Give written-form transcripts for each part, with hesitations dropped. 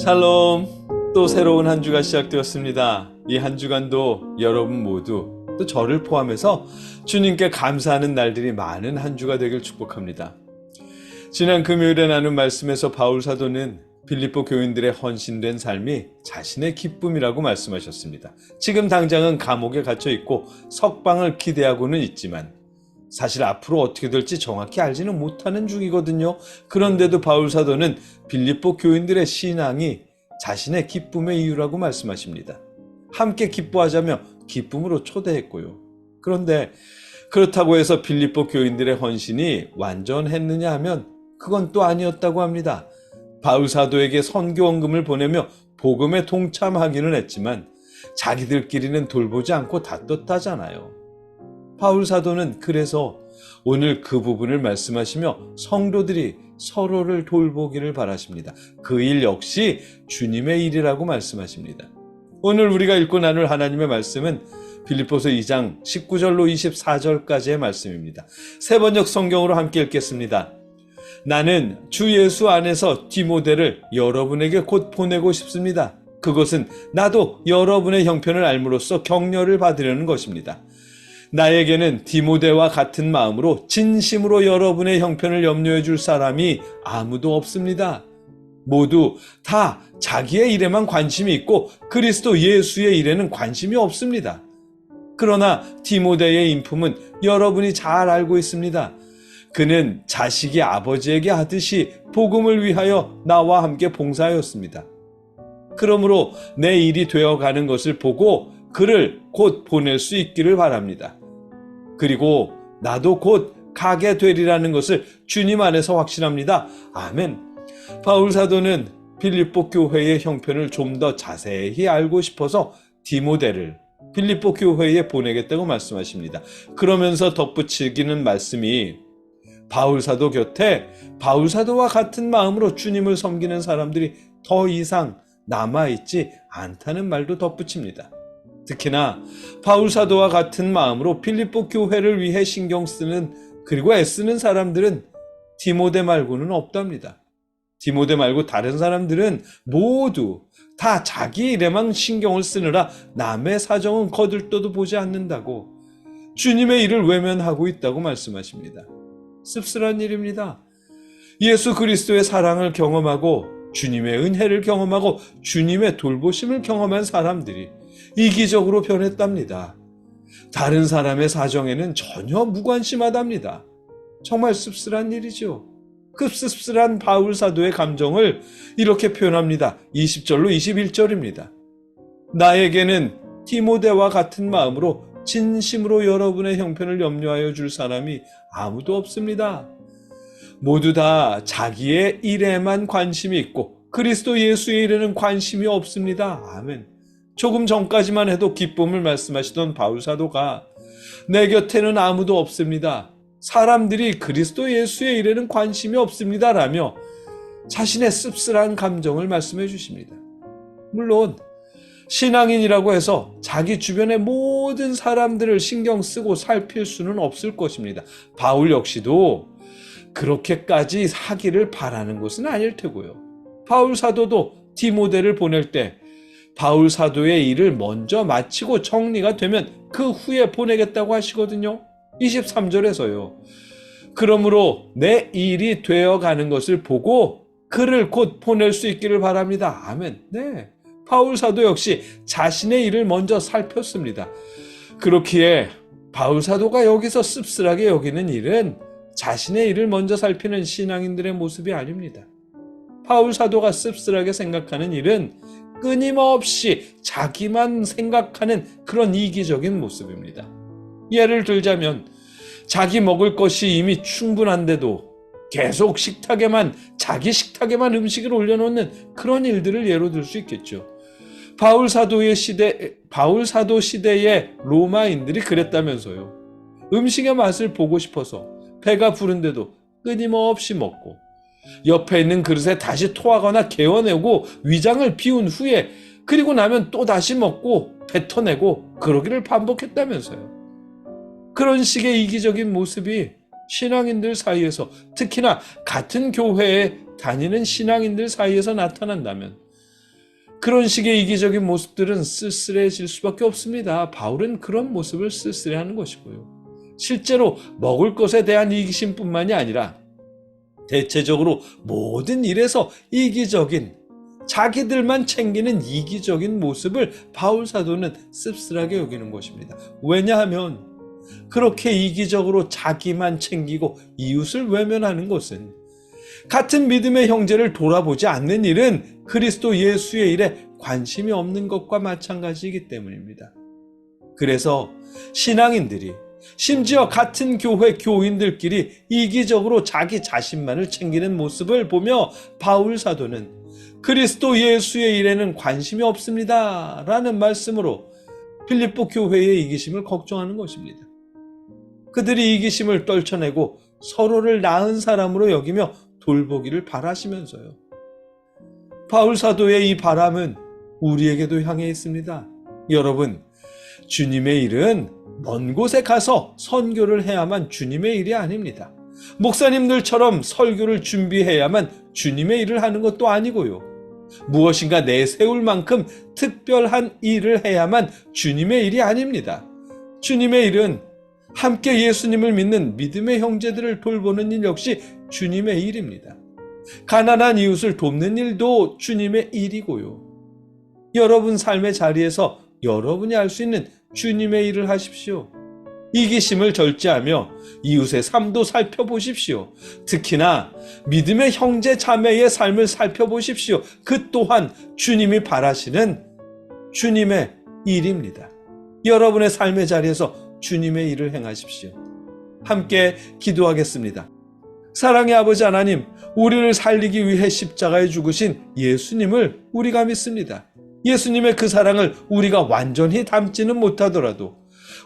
샬롬. 또 새로운 한 주가 시작되었습니다. 이 한 주간도 여러분 모두 또 저를 포함해서 주님께 감사하는 날들이 많은 한 주가 되길 축복합니다. 지난 금요일에 나눈 말씀에서 바울 사도는 빌립보 교인들의 헌신된 삶이 자신의 기쁨이라고 말씀하셨습니다. 지금 당장은 감옥에 갇혀 있고 석방을 기대하고는 있지만 사실 앞으로 어떻게 될지 정확히 알지는 못하는 중이거든요. 그런데도 바울 사도는 빌립보 교인들의 신앙이 자신의 기쁨의 이유라고 말씀하십니다. 함께 기뻐하자며 기쁨으로 초대했고요. 그런데 그렇다고 해서 빌립보 교인들의 헌신이 완전했느냐 하면 그건 또 아니었다고 합니다. 바울 사도에게 선교원금을 보내며 복음에 동참하기는 했지만 자기들끼리는 돌보지 않고 다퉜다잖아요. 바울 사도는 그래서 오늘 그 부분을 말씀하시며 성도들이 서로를 돌보기를 바라십니다. 그 일 역시 주님의 일이라고 말씀하십니다. 오늘 우리가 읽고 나눌 하나님의 말씀은 빌립보서 2장 19절로 24절까지의 말씀입니다. 세 번역 성경으로 함께 읽겠습니다. 나는 주 예수 안에서 디모데를 여러분에게 곧 보내고 싶습니다. 그것은 나도 여러분의 형편을 알므로써 격려를 받으려는 것입니다. 나에게는 디모데와 같은 마음으로 진심으로 여러분의 형편을 염려해 줄 사람이 아무도 없습니다. 모두 다 자기의 일에만 관심이 있고 그리스도 예수의 일에는 관심이 없습니다. 그러나 디모데의 인품은 여러분이 잘 알고 있습니다. 그는 자식이 아버지에게 하듯이 복음을 위하여 나와 함께 봉사하였습니다. 그러므로 내 일이 되어가는 것을 보고 그를 곧 보낼 수 있기를 바랍니다. 그리고 나도 곧 가게 되리라는 것을 주님 안에서 확신합니다. 아멘. 바울 사도는 빌립보 교회의 형편을 좀 더 자세히 알고 싶어서 디모데를 빌립보 교회에 보내겠다고 말씀하십니다. 그러면서 덧붙이기는 말씀이 바울 사도 곁에 바울 사도와 같은 마음으로 주님을 섬기는 사람들이 더 이상 남아있지 않다는 말도 덧붙입니다. 특히나 바울 사도와 같은 마음으로 빌립보 교회를 위해 신경 쓰는 그리고 애쓰는 사람들은 디모데 말고는 없답니다. 디모데 말고 다른 사람들은 모두 다 자기 일에만 신경을 쓰느라 남의 사정은 거들떠도 보지 않는다고 주님의 일을 외면하고 있다고 말씀하십니다. 씁쓸한 일입니다. 예수 그리스도의 사랑을 경험하고 주님의 은혜를 경험하고 주님의 돌보심을 경험한 사람들이 이기적으로 변했답니다. 다른 사람의 사정에는 전혀 무관심하답니다. 정말 씁쓸한 일이죠. 그 씁쓸한 바울 사도의 감정을 이렇게 표현합니다. 20절로 21절입니다. 나에게는 디모데와 같은 마음으로 진심으로 여러분의 형편을 염려하여 줄 사람이 아무도 없습니다. 모두 다 자기의 일에만 관심이 있고 그리스도 예수의 일에는 관심이 없습니다. 아멘. 조금 전까지만 해도 기쁨을 말씀하시던 바울 사도가 내 곁에는 아무도 없습니다. 사람들이 그리스도 예수의 일에는 관심이 없습니다. 라며 자신의 씁쓸한 감정을 말씀해 주십니다. 물론 신앙인이라고 해서 자기 주변의 모든 사람들을 신경 쓰고 살필 수는 없을 것입니다. 바울 역시도 그렇게까지 하기를 바라는 것은 아닐 테고요. 바울 사도도 디모데를 보낼 때 바울 사도의 일을 먼저 마치고 정리가 되면 그 후에 보내겠다고 하시거든요. 23절에서요. 그러므로 내 일이 되어가는 것을 보고 그를 곧 보낼 수 있기를 바랍니다. 아멘. 네. 바울 사도 역시 자신의 일을 먼저 살폈습니다. 그렇기에 바울 사도가 여기서 씁쓸하게 여기는 일은 자신의 일을 먼저 살피는 신앙인들의 모습이 아닙니다. 바울 사도가 씁쓸하게 생각하는 일은 끊임없이 자기만 생각하는 그런 이기적인 모습입니다. 예를 들자면 자기 먹을 것이 이미 충분한데도 계속 자기 식탁에만 음식을 올려놓는 그런 일들을 예로 들 수 있겠죠. 바울 사도 시대의 로마인들이 그랬다면서요. 음식의 맛을 보고 싶어서 배가 부른데도 끊임없이 먹고 옆에 있는 그릇에 다시 토하거나 개어내고 위장을 비운 후에 그리고 나면 또 다시 먹고 뱉어내고 그러기를 반복했다면서요. 그런 식의 이기적인 모습이 신앙인들 사이에서 특히나 같은 교회에 다니는 신앙인들 사이에서 나타난다면 그런 식의 이기적인 모습들은 쓸쓸해질 수밖에 없습니다. 바울은 그런 모습을 쓸쓸해하는 것이고요. 실제로 먹을 것에 대한 이기심뿐만이 아니라 대체적으로 모든 일에서 이기적인, 자기들만 챙기는 이기적인 모습을 바울 사도는 씁쓸하게 여기는 것입니다. 왜냐하면 그렇게 이기적으로 자기만 챙기고 이웃을 외면하는 것은 같은 믿음의 형제를 돌아보지 않는 일은 그리스도 예수의 일에 관심이 없는 것과 마찬가지이기 때문입니다. 그래서 신앙인들이, 심지어 같은 교회 교인들끼리 이기적으로 자기 자신만을 챙기는 모습을 보며 바울 사도는 그리스도 예수의 일에는 관심이 없습니다 라는 말씀으로 필립보 교회의 이기심을 걱정하는 것입니다. 그들이 이기심을 떨쳐내고 서로를 나은 사람으로 여기며 돌보기를 바라시면서요. 바울 사도의 이 바람은 우리에게도 향해 있습니다. 여러분, 주님의 일은 먼 곳에 가서 선교를 해야만 주님의 일이 아닙니다. 목사님들처럼 설교를 준비해야만 주님의 일을 하는 것도 아니고요. 무엇인가 내세울 만큼 특별한 일을 해야만 주님의 일이 아닙니다. 주님의 일은 함께 예수님을 믿는 믿음의 형제들을 돌보는 일 역시 주님의 일입니다. 가난한 이웃을 돕는 일도 주님의 일이고요. 여러분 삶의 자리에서 여러분이 할 수 있는 주님의 일을 하십시오. 이기심을 절제하며 이웃의 삶도 살펴보십시오. 특히나 믿음의 형제 자매의 삶을 살펴보십시오. 그 또한 주님이 바라시는 주님의 일입니다. 여러분의 삶의 자리에서 주님의 일을 행하십시오. 함께 기도하겠습니다. 사랑의 아버지 하나님, 우리를 살리기 위해 십자가에 죽으신 예수님을 우리가 믿습니다. 예수님의 그 사랑을 우리가 완전히 담지는 못하더라도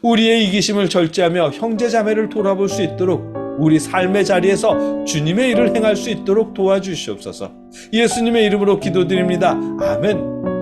우리의 이기심을 절제하며 형제자매를 돌아볼 수 있도록 우리 삶의 자리에서 주님의 일을 행할 수 있도록 도와주시옵소서. 예수님의 이름으로 기도드립니다. 아멘.